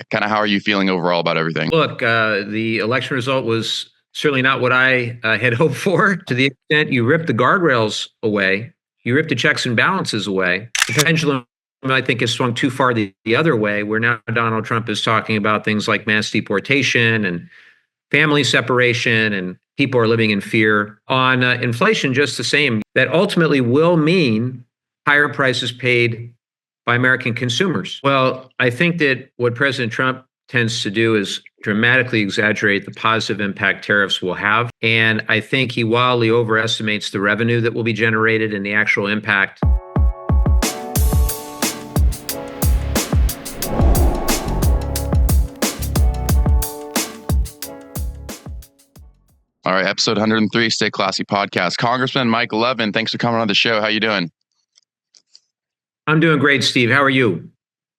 kind of how are you feeling overall about everything? Look, the election result was certainly not what I had hoped for. To the extent you rip the guardrails away, you rip the checks and balances away. The pendulum, I think, has swung too far the other way, where now Donald Trump is talking about things like mass deportation and family separation, and people are living in fear. On inflation, just the same. That ultimately will mean higher prices paid by American consumers. Well, I think that what President Trump tends to do is dramatically exaggerate the positive impact tariffs will have. And I think he wildly overestimates the revenue that will be generated and the actual impact. All right, episode 103, Stay Classy podcast. Congressman Mike Levin, thanks for coming on the show. How you doing? I'm doing great, Steve. How are you?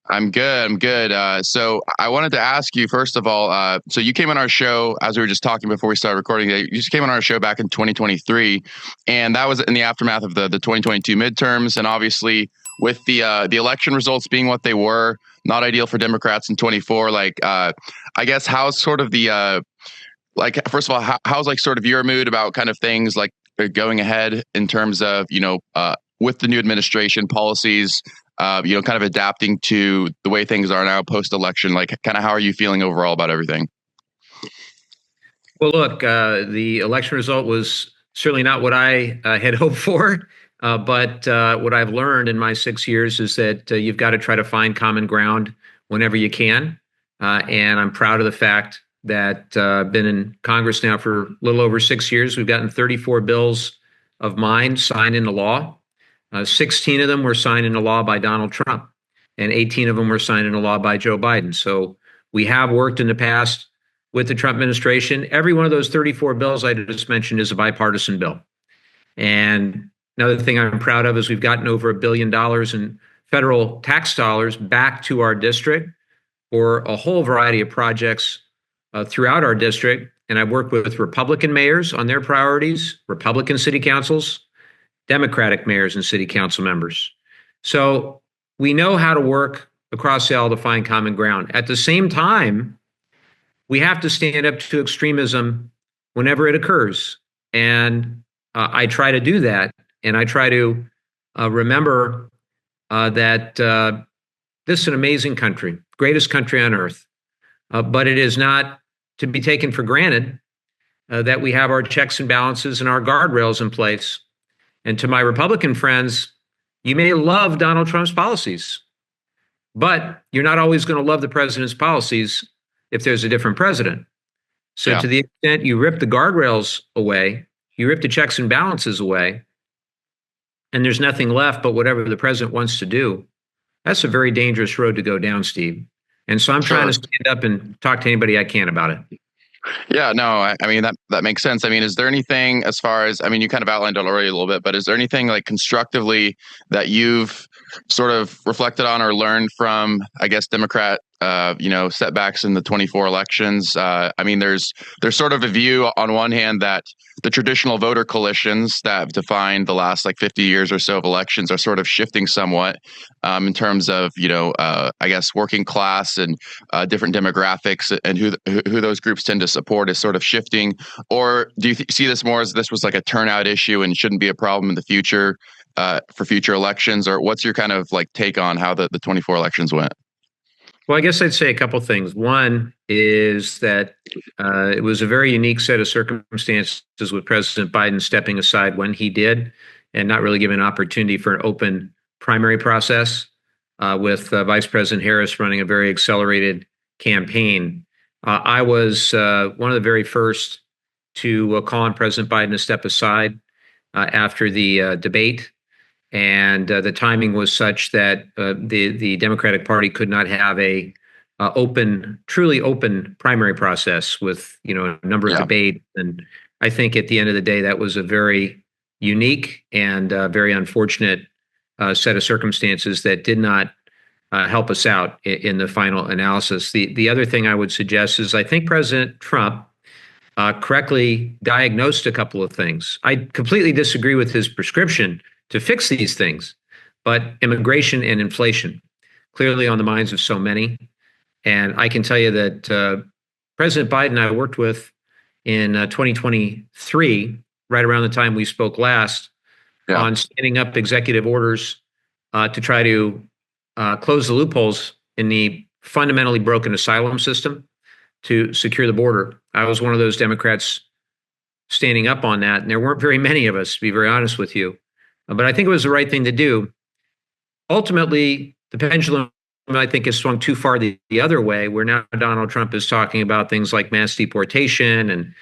I'm good. I'm good. So I wanted to ask you, first of all, so you came on our show, as we were just talking before we started recording, you just came on our show back in 2023, and that was in the aftermath of the 2022 midterms. And obviously with the election results being what they were, not ideal for Democrats in 24, I guess how's sort of the, first of all, how's like sort of your mood about kind of things like going ahead in terms of, with the new administration policies, kind of adapting to the way things are now post-election, like kind of how are you feeling overall about everything? Well, look, the election result was certainly not what I had hoped for. But what I've learned in my 6 years is that you've got to try to find common ground whenever you can. And I'm proud of the fact that I've been in Congress now for a little over 6 years. We've gotten 34 bills of mine signed into law. 16 of them were signed into law by Donald Trump, and 18 of them were signed into law by Joe Biden. So we have worked in the past with the Trump administration. Every one of those 34 bills I just mentioned is a bipartisan bill. And another thing I'm proud of is we've gotten over $1 billion in federal tax dollars back to our district for a whole variety of projects throughout our district. And I've worked with Republican mayors on their priorities, Republican city councils, Democratic mayors and city council members. So we know how to work across the aisle to find common ground. At the same time, we have to stand up to extremism whenever it occurs. And I try to do that. And I try to remember that this is an amazing country, greatest country on earth. But it is not to be taken for granted that we have our checks and balances and our guardrails in place. And to my Republican friends, you may love Donald Trump's policies, but you're not always going to love the president's policies if there's a different president. So to the extent you rip the guardrails away, you rip the checks and balances away, and there's nothing left but whatever the president wants to do, that's a very dangerous road to go down, Steve. And so I'm trying to stand up and talk to anybody I can about it. Yeah, no, I mean, that makes sense. I mean, is there anything as far as, I mean, you kind of outlined it already a little bit, but is there anything like constructively that you've sort of reflected on or learned from, I guess, Democrat, setbacks in the 24 elections? I mean, there's sort of a view on one hand that the traditional voter coalitions that have defined the last like 50 years or so of elections are sort of shifting somewhat in terms of, I guess, working class and different demographics and who those groups tend to support is sort of shifting. Or do you see this more as this was like a turnout issue and shouldn't be a problem in the future for future elections? Or what's your kind of like take on how the 24 elections went? Well, I guess I'd say a couple things. One is that it was a very unique set of circumstances with President Biden stepping aside when he did and not really giving an opportunity for an open primary process with Vice President Harris running a very accelerated campaign. I was one of the very first to call on President Biden to step aside after the debate. And the timing was such that the Democratic Party could not have a truly open primary process with a number of debates. And I think at the end of the day, that was a very unique and very unfortunate set of circumstances that did not help us out in the final analysis. The other thing I would suggest is I think President Trump correctly diagnosed a couple of things. I completely disagree with his prescription to fix these things, but immigration and inflation clearly on the minds of so many. And I can tell you that President Biden I worked with in 2023, right around the time we spoke last, Yeah, on standing up executive orders to try to close the loopholes in the fundamentally broken asylum system to secure the border. I was one of those Democrats standing up on that, and there weren't very many of us, to be very honest with you. But I think it was the right thing to do. Ultimately, the pendulum, I think, has swung too far the other way, where now Donald Trump is talking about things like mass deportation and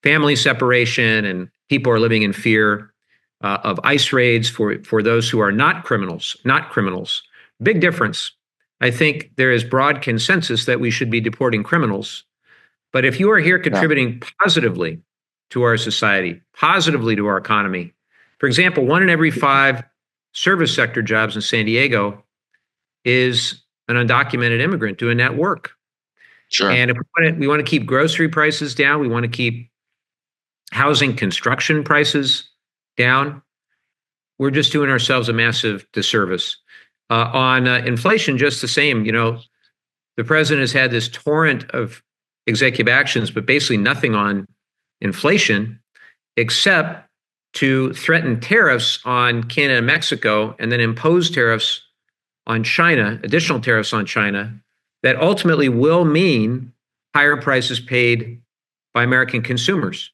family separation, and people are living in fear of ICE raids for those who are not criminals, not criminals. Big difference. I think there is broad consensus that we should be deporting criminals. But if you are here yeah, contributing positively to our society, positively to our economy, for example, 1 in every 5 service sector jobs in San Diego is an undocumented immigrant doing that work. sure. And if we want to keep grocery prices down, we want to keep housing construction prices down, we're just doing ourselves a massive disservice. On inflation, just the same. The president has had this torrent of executive actions, but basically nothing on inflation except to threaten tariffs on Canada and Mexico and then impose tariffs on China, additional tariffs on China, that ultimately will mean higher prices paid by American consumers.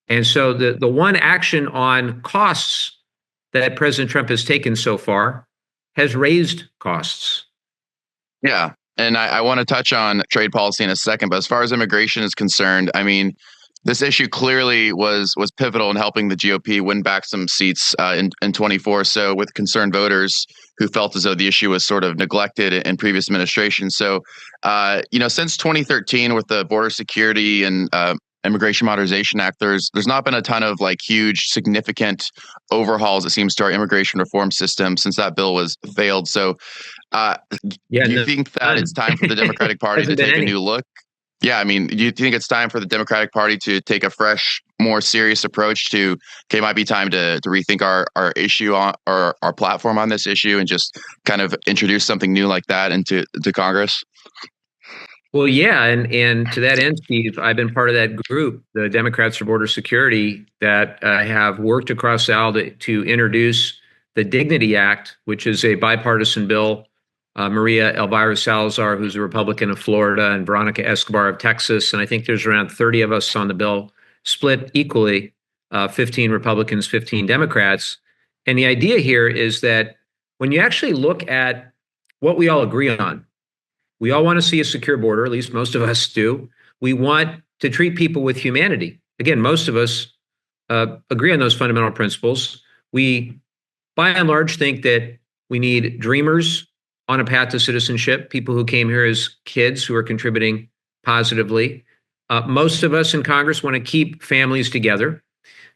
And so the one action on costs that President Trump has taken so far has raised costs. Yeah. And I want to touch on trade policy in a second, but as far as immigration is concerned, I mean, this issue clearly was pivotal in helping the GOP win back some seats in 24. So with concerned voters who felt as though the issue was sort of neglected in previous administrations. So, since 2013 with the Border Security and Immigration Modernization Act, there's not been a ton of like huge significant overhauls, it seems, to our immigration reform system since that bill was failed. So do you think that it's time for the Democratic Party to take a new look? Yeah, I mean, do you think it's time for the Democratic Party to take a fresh, more serious approach to, okay, it might be time to rethink our issue on our platform on this issue and just kind of introduce something new like that into Congress? Well, yeah, and to that end, Steve, I've been part of that group, the Democrats for Border Security, that have worked across the aisle to introduce the Dignity Act, which is a bipartisan bill. Maria Elvira Salazar, who's a Republican of Florida, and Veronica Escobar of Texas, and I think there's around 30 of us on the bill, split equally, 15 Republicans, 15 Democrats. And the idea here is that when you actually look at what we all agree on, we all want to see a secure border, at least most of us do. We want to treat people with humanity. Again, most of us agree on those fundamental principles. We, by and large, think that we need dreamers on a path to citizenship, people who came here as kids who are contributing positively. Most of us in Congress want to keep families together.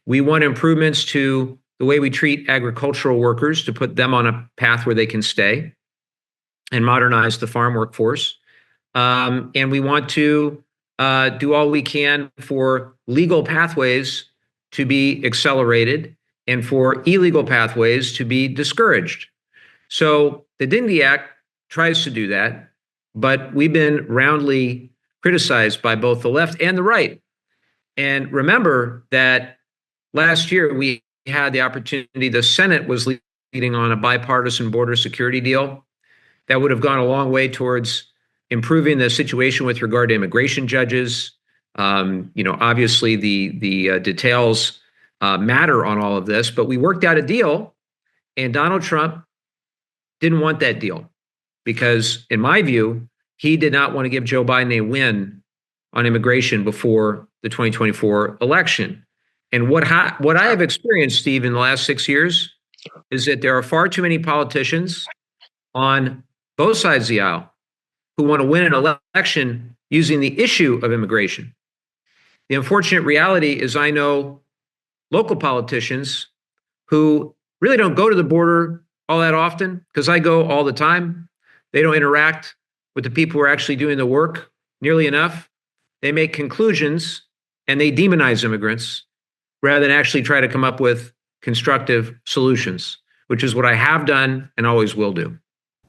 We want improvements to the way we treat agricultural workers to put them on a path where they can stay and modernize the farm workforce. And we want to do all we can for legal pathways to be accelerated and for illegal pathways to be discouraged. So the Dignity Act tries to do that, but we've been roundly criticized by both the left and the right. And remember that last year we had the opportunity, the Senate was leading on a bipartisan border security deal that would have gone a long way towards improving the situation with regard to immigration judges. Obviously the details matter on all of this, but we worked out a deal, and Donald Trump didn't want that deal because, in my view, he did not want to give Joe Biden a win on immigration before the 2024 election. And what I have experienced, Steve, in the last 6 years is that there are far too many politicians on both sides of the aisle who want to win an election using the issue of immigration. The unfortunate reality is I know local politicians who really don't go to the border all that often, because I go all the time. They don't interact with the people who are actually doing the work nearly enough. They make conclusions and they demonize immigrants rather than actually try to come up with constructive solutions, which is what I have done and always will do.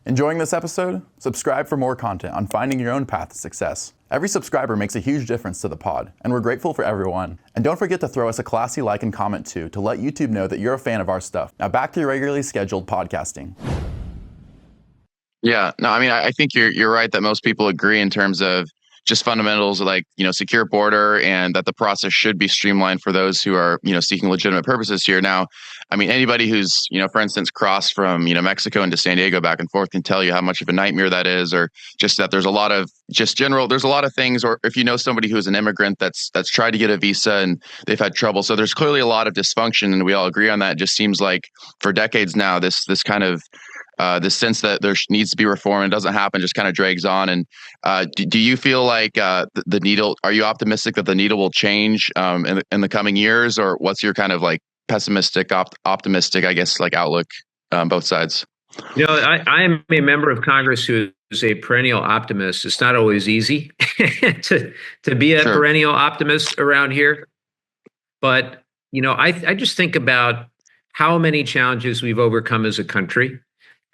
Enjoying this episode? Subscribe for more content on finding your own path to success. Every subscriber makes a huge difference to the pod, and we're grateful for everyone. And don't forget to throw us a classy like and comment too to let YouTube know that you're a fan of our stuff. Now back to your regularly scheduled podcasting. Yeah, no, I mean, I think you're right that most people agree in terms of just fundamentals like, secure border and that the process should be streamlined for those who are, seeking legitimate purposes here. Now, I mean, anybody who's, for instance, crossed from, Mexico into San Diego back and forth can tell you how much of a nightmare that is, or just that there's a lot of there's a lot of things, or if you know somebody who's an immigrant that's tried to get a visa and they've had trouble. So there's clearly a lot of dysfunction, and we all agree on that. It just seems like for decades now, this kind of this sense that there needs to be reform and doesn't happen just kind of drags on. And do you feel like the needle? Are you optimistic that the needle will change in the coming years, or what's your kind of like pessimistic, optimistic, I guess, like outlook both sides? I am a member of Congress who is a perennial optimist. It's not always easy to be a perennial optimist around here, but I just think about how many challenges we've overcome as a country.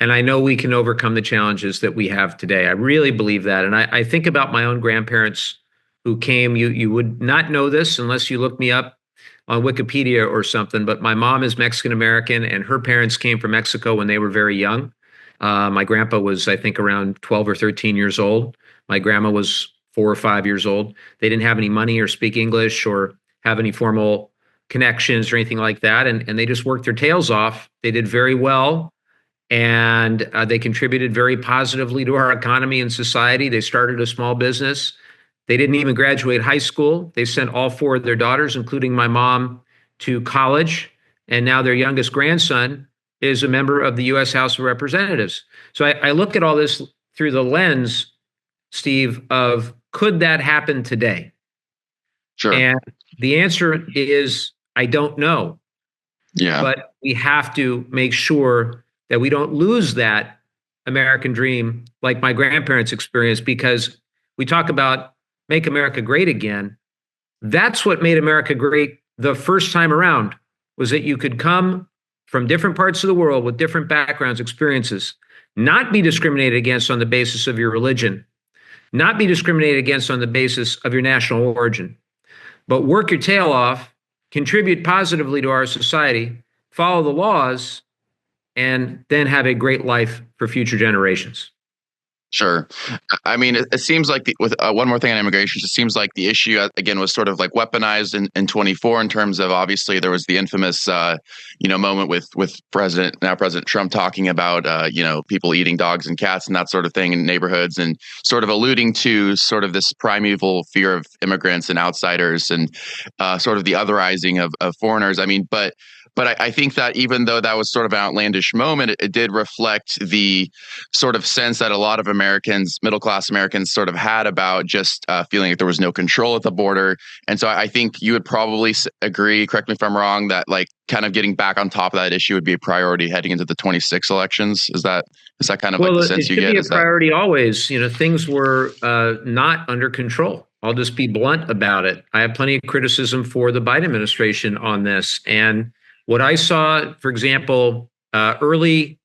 And I know we can overcome the challenges that we have today. I really believe that. And I think about my own grandparents who came. You would not know this unless you look me up on Wikipedia or something. But my mom is Mexican American, and her parents came from Mexico when they were very young. My grandpa was, I think, around 12 or 13 years old. My grandma was 4 or 5 years old. They didn't have any money or speak English or have any formal connections or anything like that. And they just worked their tails off. They did very well. And they contributed very positively to our economy and society. They started a small business. They didn't even graduate high school. They sent all 4 of their daughters, including my mom, to college. And now their youngest grandson is a member of the U.S. House of Representatives. So I look at all this through the lens, Steve, of could that happen today? Sure. And the answer is, I don't know. Yeah. But we have to make sure that we don't lose that American dream like my grandparents experienced, because we talk about make America great again. That's what made America great the first time around, was that you could come from different parts of the world with different backgrounds, experiences, not be discriminated against on the basis of your religion, not be discriminated against on the basis of your national origin, but work your tail off, contribute positively to our society, follow the laws, and then have a great life for future generations. Sure. I mean, it seems like with one more thing on immigration, it seems like the issue, again, was sort of like weaponized in 24 in terms of, obviously, there was the infamous, moment with now President Trump talking about, people eating dogs and cats and that sort of thing in neighborhoods, and sort of alluding to sort of this primeval fear of immigrants and outsiders and sort of the otherizing of foreigners. I mean, But I think that even though that was sort of an outlandish moment, it did reflect the sort of sense that a lot of Americans, middle-class Americans, sort of had about just feeling like there was no control at the border. And so I think you would probably agree, correct me if I'm wrong, that like kind of getting back on top of that issue would be a priority heading into the 26 elections. Is that kind of like the sense you get? Well, it should be a priority always. Things were not under control. I'll just be blunt about it. I have plenty of criticism for the Biden administration on this. And what I saw, for example, early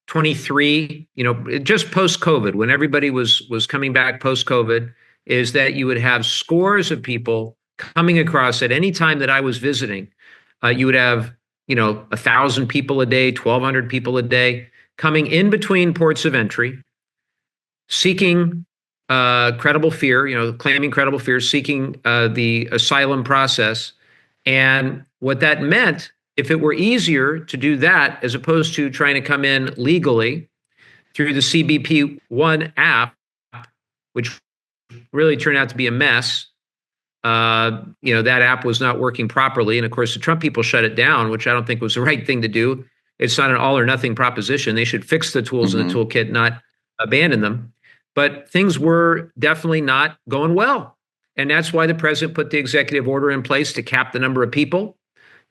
23, just post-COVID, when everybody was coming back post-COVID, is that you would have scores of people coming across at any time that I was visiting. You would have, 1,000 people a day, 1,200 people a day coming in between ports of entry, seeking credible fear, claiming credible fear, seeking the asylum process. And what that meant, if it were easier to do that as opposed to trying to come in legally through the CBP One app, which really turned out to be a mess, that app was not working properly. And of course, the Trump people shut it down, which I don't think was the right thing to do. It's not an all or nothing proposition. They should fix the tools in the toolkit, not abandon them. But things were definitely not going well. And that's why the president put the executive order in place to cap the number of people,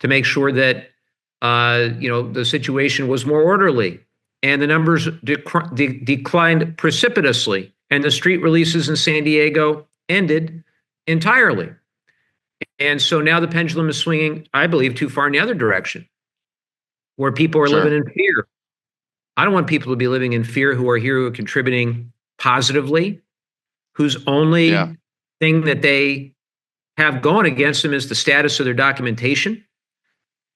to make sure that the situation was more orderly, and the numbers declined precipitously, and the street releases in San Diego ended entirely. And so now the pendulum is swinging, I believe, too far in the other direction, where people are living in fear. I don't want people to be living in fear who are here, who are contributing positively, whose only thing that they have going against them is the status of their documentation.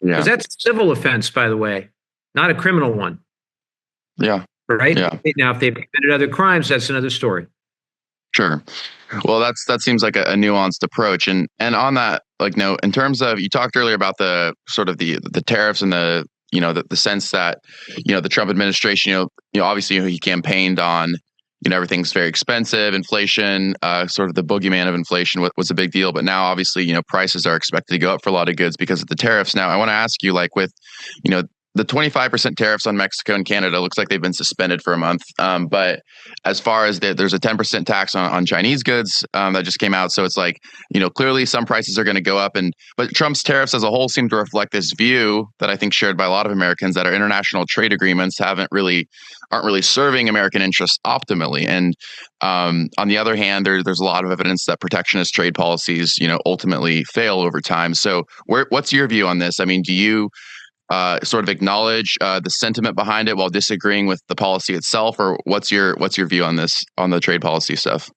Because that's a civil offense, by the way, not a criminal one. Yeah. Right? Yeah. Now, if they've committed other crimes, that's another story. Sure. Well, that seems like a nuanced approach. And on that, like, no, in terms of, you talked earlier about the sort of the tariffs and the, the sense that, the Trump administration, obviously he campaigned on, everything's very expensive, inflation, sort of the boogeyman of inflation was a big deal. But now obviously, prices are expected to go up for a lot of goods because of the tariffs. Now, I want to ask you, like, with, the 25% tariffs on Mexico and Canada, looks like they've been suspended for a month. But as far as there's a 10% tax on Chinese goods that just came out. So it's like, clearly some prices are going to go up. But Trump's tariffs as a whole seem to reflect this view that I think shared by a lot of Americans, that our international trade agreements aren't really serving American interests optimally. And on the other hand, there's a lot of evidence that protectionist trade policies, ultimately fail over time. So what's your view on this? I mean, do you sort of acknowledge the sentiment behind it while disagreeing with the policy itself, or what's your view on this, on the trade policy stuff?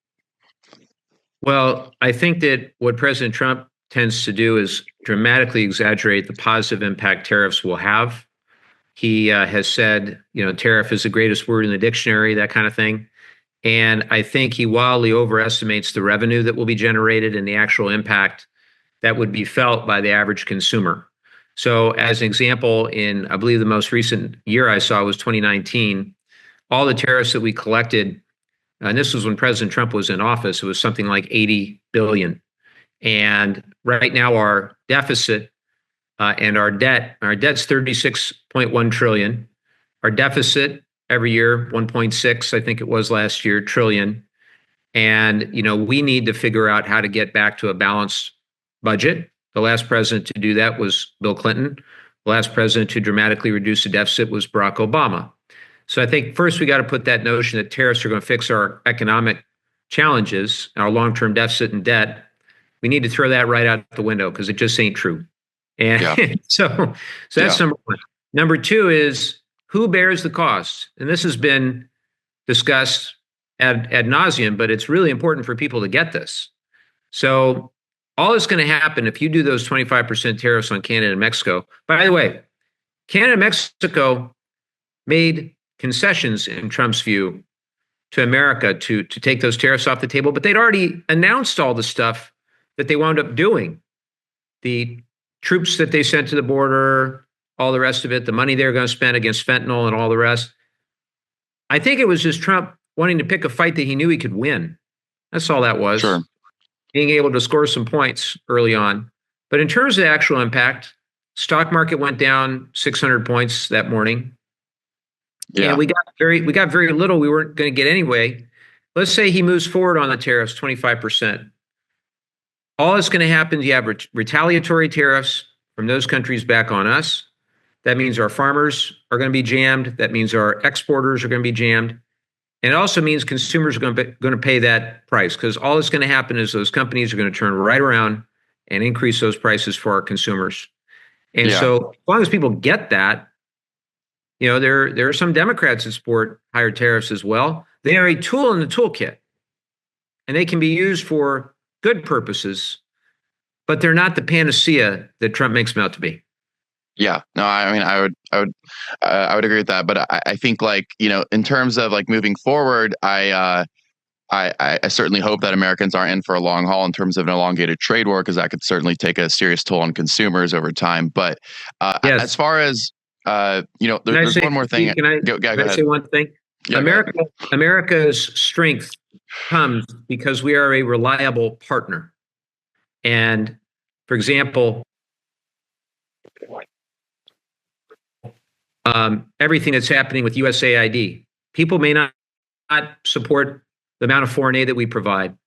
Well, I think that what President Trump tends to do is dramatically exaggerate the positive impact tariffs will have. He has said, tariff is the greatest word in the dictionary, that kind of thing. And I think he wildly overestimates the revenue that will be generated and the actual impact that would be felt by the average consumer. So as an example, in, I believe the most recent year I saw was 2019, all the tariffs that we collected, and this was when President Trump was in office, it was something like 80 billion. And right now our deficit and our debt's 36.1 trillion. Our deficit every year, 1.6, I think it was last year, trillion. And, we need to figure out how to get back to a balanced budget. The last president to do that was Bill Clinton. The last president to dramatically reduce the deficit was Barack Obama. So I think first we got to put that notion that tariffs are going to fix our economic challenges, our long-term deficit and debt. We need to throw that right out the window because it just ain't true. And so that's number one. Number two is, who bears the cost? And this has been discussed ad nauseum, but it's really important for people to get this. So all that's going to happen if you do those 25% tariffs on Canada and Mexico. By the way, Canada and Mexico made concessions, in Trump's view, to America to take those tariffs off the table, but they'd already announced all the stuff that they wound up doing. The troops that they sent to the border, all the rest of it, the money they were going to spend against fentanyl and all the rest. I think it was just Trump wanting to pick a fight that he knew he could win. That's all that was. Sure. Being able to score some points early on. But in terms of the actual impact, stock market went down 600 points that morning. Yeah. And we got very little we weren't going to get anyway. Let's say he moves forward on the tariffs, 25%. All that's going to happen is you have retaliatory tariffs from those countries back on us. That means our farmers are going to be jammed. That means our exporters are going to be jammed. And it also means consumers are going to pay that price, because all that's going to happen is those companies are going to turn right around and increase those prices for our consumers. And so as long as people get that, there are some Democrats that support higher tariffs as well. They are a tool in the toolkit, and they can be used for good purposes, but they're not the panacea that Trump makes them out to be. Yeah, no, I mean, I would agree with that, but I think, like, in terms of like moving forward, I certainly hope that Americans aren't in for a long haul in terms of an elongated trade war, because that could certainly take a serious toll on consumers over time. But yes. As far as there's one more thing. Can I say one thing? Yeah, America's strength comes because we are a reliable partner. And for example, everything that's happening with USAID, people may not support the amount of foreign aid that we provide,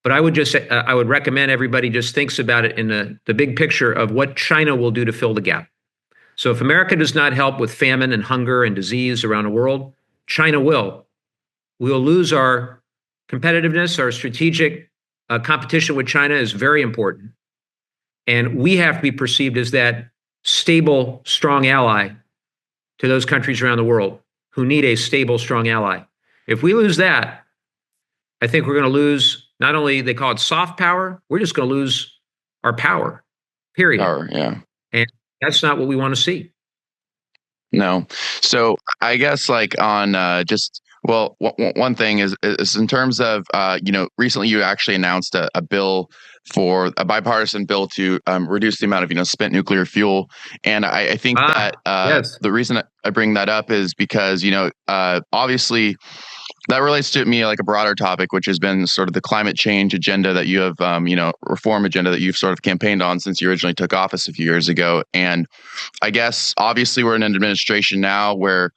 but I would recommend everybody just thinks about it in the big picture of what China will do to fill the gap. So if America does not help with famine and hunger and disease around the world, China will. We will lose our competitiveness. Our strategic competition with China is very important. And we have to be perceived as that stable, strong ally to those countries around the world who need a stable, strong ally. If we lose that, I think we're going to lose not only, they call it soft power, we're just going to lose our power, period. Power, yeah. And that's not what we want to see. No. So I guess like on one thing is in terms of, recently you actually announced a bill for a bipartisan bill to reduce the amount of, spent nuclear fuel. And I think that yes. the reason I bring that up is because, obviously that relates to me like a broader topic, which has been sort of the climate change agenda that you have, reform agenda that you've sort of campaigned on since you originally took office a few years ago. And I guess obviously we're in an administration now where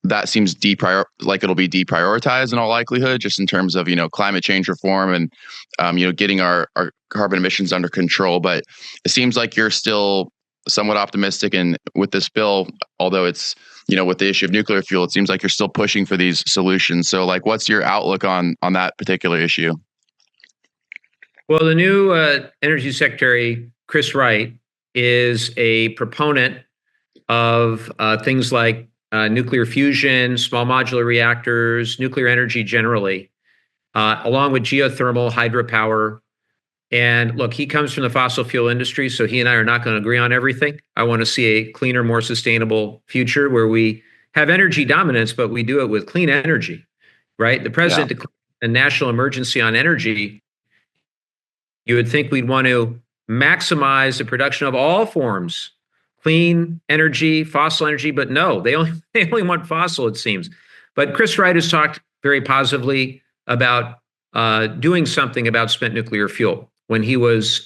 that seems it'll be deprioritized in all likelihood, just in terms of, climate change reform and, getting our carbon emissions under control. But it seems like you're still somewhat optimistic. And with this bill, although it's, with the issue of nuclear fuel, it seems like you're still pushing for these solutions. So like, what's your outlook on that particular issue? Well, the new Energy Secretary, Chris Wright, is a proponent of things like nuclear fusion, small modular reactors, nuclear energy generally, along with geothermal, hydropower. And look, he comes from the fossil fuel industry, so he and I are not going to agree on everything. I want to see a cleaner, more sustainable future where we have energy dominance, but we do it with clean energy, right? The president declared a national emergency on energy. You would think we'd want to maximize the production of all forms, clean energy, fossil energy, but no, they only want fossil, it seems. But Chris Wright has talked very positively about doing something about spent nuclear fuel. When he was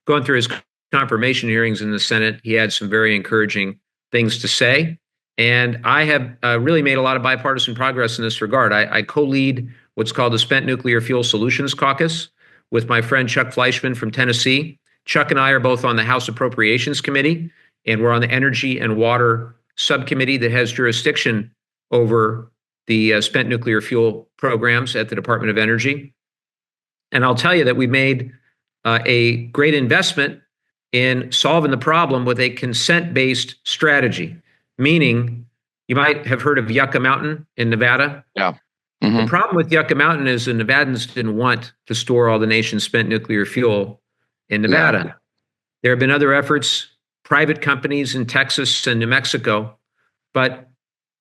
going through his confirmation hearings in the Senate, he had some very encouraging things to say. And I have really made a lot of bipartisan progress in this regard. I co-lead what's called the Spent Nuclear Fuel Solutions Caucus with my friend Chuck Fleischman from Tennessee. Chuck and I are both on the House Appropriations Committee, and we're on the Energy and Water Subcommittee that has jurisdiction over the spent nuclear fuel programs at the Department of Energy. And I'll tell you that we made a great investment in solving the problem with a consent-based strategy, meaning you might have heard of Yucca Mountain in Nevada. Yeah. Mm-hmm. The problem with Yucca Mountain is the Nevadans didn't want to store all the nation's spent nuclear fuel in Nevada. Yeah. There have been other efforts, private companies in Texas and New Mexico, but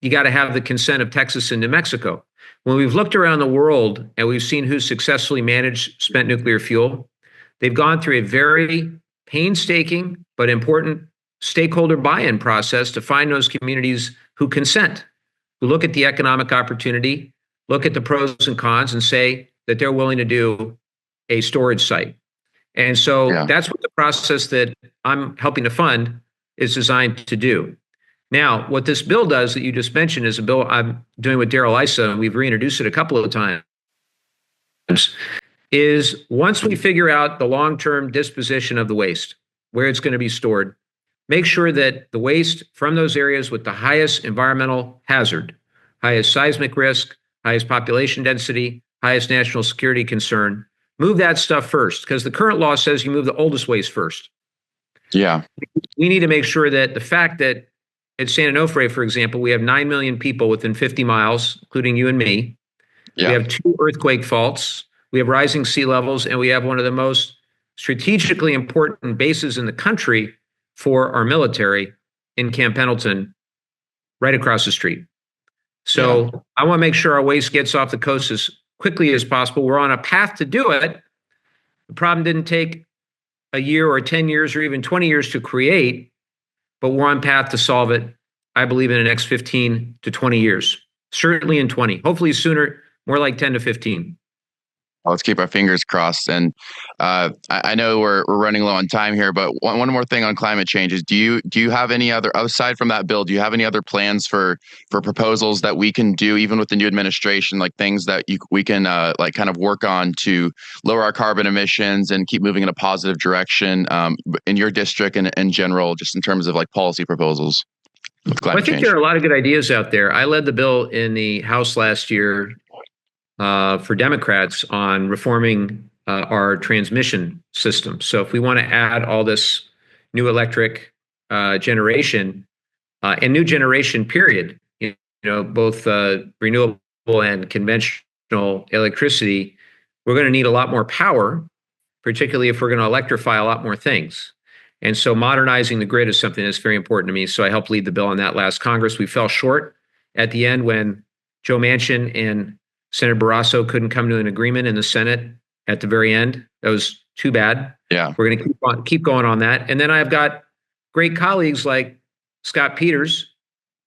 you got to have the consent of Texas and New Mexico. When we've looked around the world and we've seen who successfully managed spent nuclear fuel, they've gone through a very painstaking but important stakeholder buy-in process to find those communities who consent, who look at the economic opportunity, look at the pros and cons, and say that they're willing to do a storage site. And so that's what the process that I'm helping to fund is designed to do. Now, what this bill does that you just mentioned is a bill I'm doing with Darrell Issa, and we've reintroduced it a couple of times, is once we figure out the long-term disposition of the waste, where it's going to be stored, make sure that the waste from those areas with the highest environmental hazard, highest seismic risk, highest population density, highest national security concern, move that stuff first, because the current law says you move the oldest waste first. Yeah. We need to make sure that the fact that at San Onofre, for example, we have 9 million people within 50 miles, including you and me. Yeah. We have 2 earthquake faults. We have rising sea levels, and we have one of the most strategically important bases in the country for our military in Camp Pendleton, right across the street. So I want to make sure our waste gets off the coast as quickly as possible. We're on a path to do it. The problem didn't take a year or 10 years or even 20 years to create, but we're on path to solve it, I believe, in the next 15 to 20 years. Certainly in 20, hopefully sooner, more like 10 to 15. Well, let's keep our fingers crossed. And I know we're running low on time here, but one more thing on climate change is, do you have any other, aside from that bill, do you have any other plans for proposals that we can do, even with the new administration, like things that we can like kind of work on to lower our carbon emissions and keep moving in a positive direction in your district and in general, just in terms of like policy proposals with climate change? There are a lot of good ideas out there. I led the bill in the House last year for Democrats on reforming our transmission system. So if we want to add all this new electric generation and new generation period, both renewable and conventional electricity, we're going to need a lot more power, particularly if we're going to electrify a lot more things. And so modernizing the grid is something that's very important to me. So I helped lead the bill on that last Congress. We fell short at the end when Joe Manchin and Senator Barrasso couldn't come to an agreement in the Senate at the very end. That was too bad. Yeah. We're going to keep going on that. And then I've got great colleagues like Scott Peters,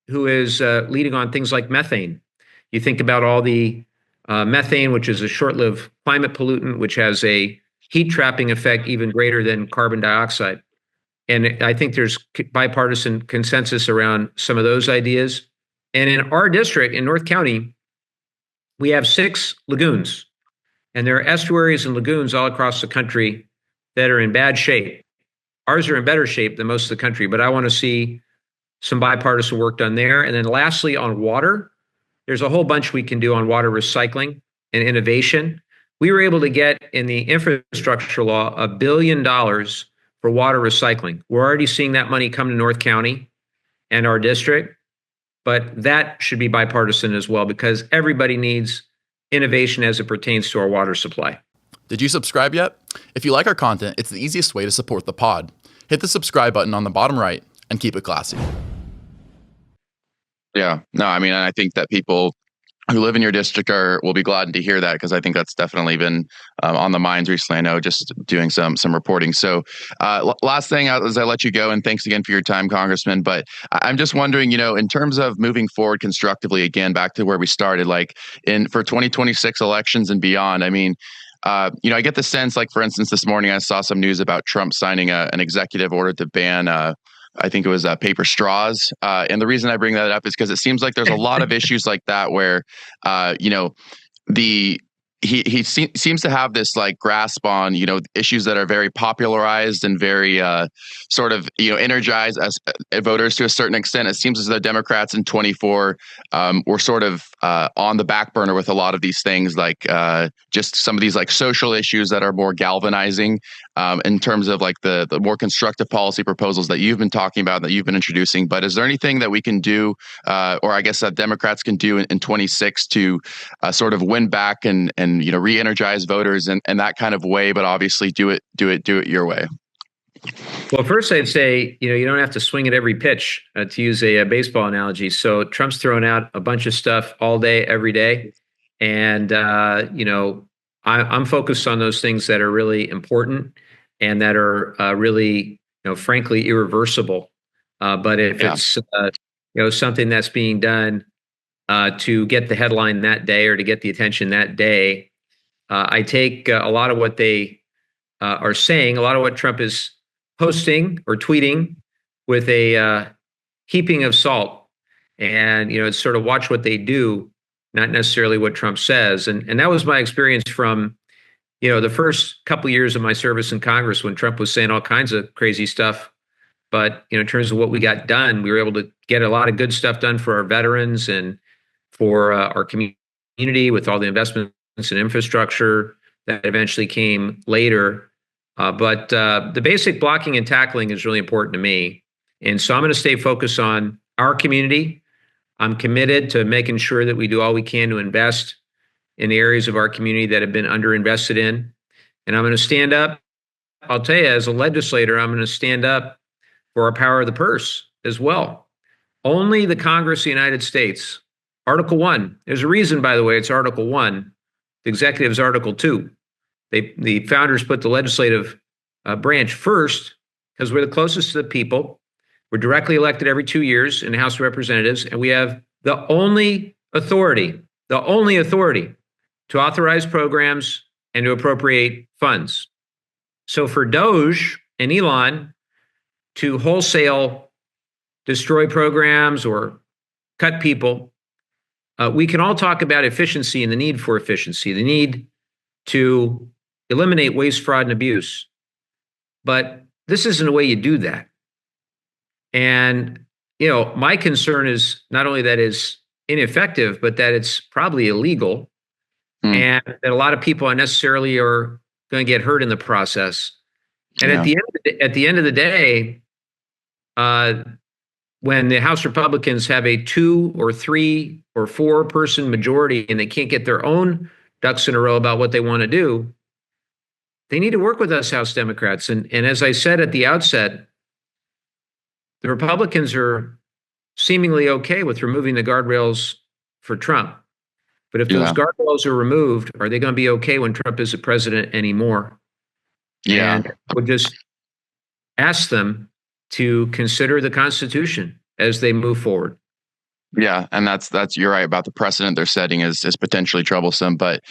who is leading on things like methane. You think about all the methane, which is a short-lived climate pollutant, which has a heat trapping effect even greater than carbon dioxide. And I think there's bipartisan consensus around some of those ideas. And in our district, in North County, we have 6 lagoons. And there are estuaries and lagoons all across the country that are in bad shape. Ours are in better shape than most of the country, but I want to see some bipartisan work done there. And then lastly, on water, there's a whole bunch we can do on water recycling and innovation. We were able to get in the infrastructure law $1 billion for water recycling. We're already seeing that money come to North County and our district, but that should be bipartisan as well because everybody needs innovation as it pertains to our water supply. Did you subscribe yet? If you like our content, it's the easiest way to support the pod. Hit the subscribe button on the bottom right and keep it classy. Yeah, no, I mean, I think that people who live in your district will be glad to hear that because I think that's definitely been on the minds recently. I know just doing some reporting. So last thing as I let you go, and thanks again for your time, Congressman. But I'm just wondering, in terms of moving forward constructively, again, back to where we started, like for 2026 elections and beyond, I mean, I get the sense, like, for instance, this morning I saw some news about Trump signing an executive order to ban I think it was paper straws. And the reason I bring that up is because it seems like there's a lot of issues like that where, he seems to have this like grasp on, issues that are very popularized and very sort of, energize as voters to a certain extent. It seems as though Democrats in 24 were sort of on the back burner with a lot of these things, like just some of these like social issues that are more galvanizing in terms of like the more constructive policy proposals that you've been talking about, that you've been introducing. But is there anything that we can do, or I guess that Democrats can do in 26 to sort of win back and re-energize voters in that kind of way, but obviously do it your way? Well, first I'd say, you don't have to swing at every pitch, to use a baseball analogy. So Trump's throwing out a bunch of stuff all day, every day. And, I'm focused on those things that are really important and that are really, frankly, irreversible. But if it's, something that's being done to get the headline that day or to get the attention that day, I take a lot of what they are saying, a lot of what Trump is posting or tweeting with a heaping of salt. And, it's sort of watch what they do, not necessarily what Trump says. And that was my experience from, the first couple of years of my service in Congress when Trump was saying all kinds of crazy stuff. But, in terms of what we got done, we were able to get a lot of good stuff done for our veterans and for our community with all the investments in infrastructure that eventually came later. But the basic blocking and tackling is really important to me. And so I'm going to stay focused on our community. I'm committed to making sure that we do all we can to invest in the areas of our community that have been underinvested in. And I'm going to stand up. I'll tell you, as a legislator, I'm going to stand up for our power of the purse as well. Only the Congress of the United States, Article 1. There's a reason, by the way, it's Article 1. The executive's Article 2. The founders put the legislative branch first because we're the closest to the people. We're directly elected every 2 years in the House of Representatives, and we have the only authority to authorize programs and to appropriate funds. So for Doge and Elon to wholesale destroy programs or cut people, we can all talk about efficiency and the need for efficiency, the need to eliminate waste, fraud, and abuse. But this isn't a way you do that. And, my concern is not only that it's ineffective, but that it's probably illegal and that a lot of people unnecessarily are going to get hurt in the process. And at the end of the day, when the House Republicans have a 2 or 3 or 4 person majority and they can't get their own ducks in a row about what they want to do, they need to work with us House Democrats. And as I said at the outset, the Republicans are seemingly okay with removing the guardrails for Trump. But if those guardrails are removed, are they going to be okay when Trump is the president anymore? Yeah. And I would just ask them to consider the Constitution as they move forward. Yeah, and that's you're right about the precedent they're setting is potentially troublesome. But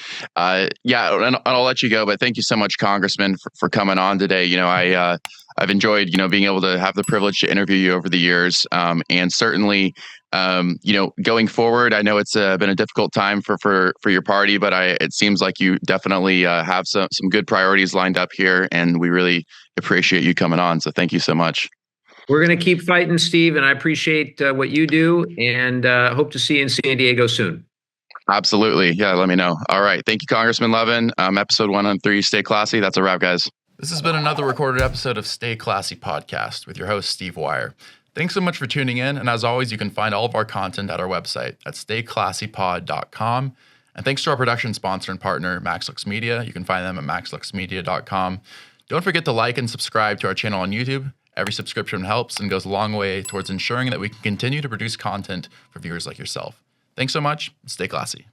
yeah, and I'll let you go. But thank you so much, Congressman, for coming on today. You know, I've enjoyed being able to have the privilege to interview you over the years, and certainly going forward. I know it's been a difficult time for your party, but it seems like you definitely have some good priorities lined up here, and we really appreciate you coming on. So thank you so much. We're going to keep fighting, Steve, and I appreciate what you do, and hope to see you in San Diego soon. Absolutely. Yeah, let me know. All right. Thank you, Congressman Levin. Episode 103, Stay Classy. That's a wrap, guys. This has been another recorded episode of Stay Classy Podcast with your host, Steve Wire. Thanks so much for tuning in, and as always, you can find all of our content at our website at stayclassypod.com. And thanks to our production sponsor and partner, MaxLux Media. You can find them at maxluxmedia.com. Don't forget to like and subscribe to our channel on YouTube. Every subscription helps and goes a long way towards ensuring that we can continue to produce content for viewers like yourself. Thanks so much. Stay classy.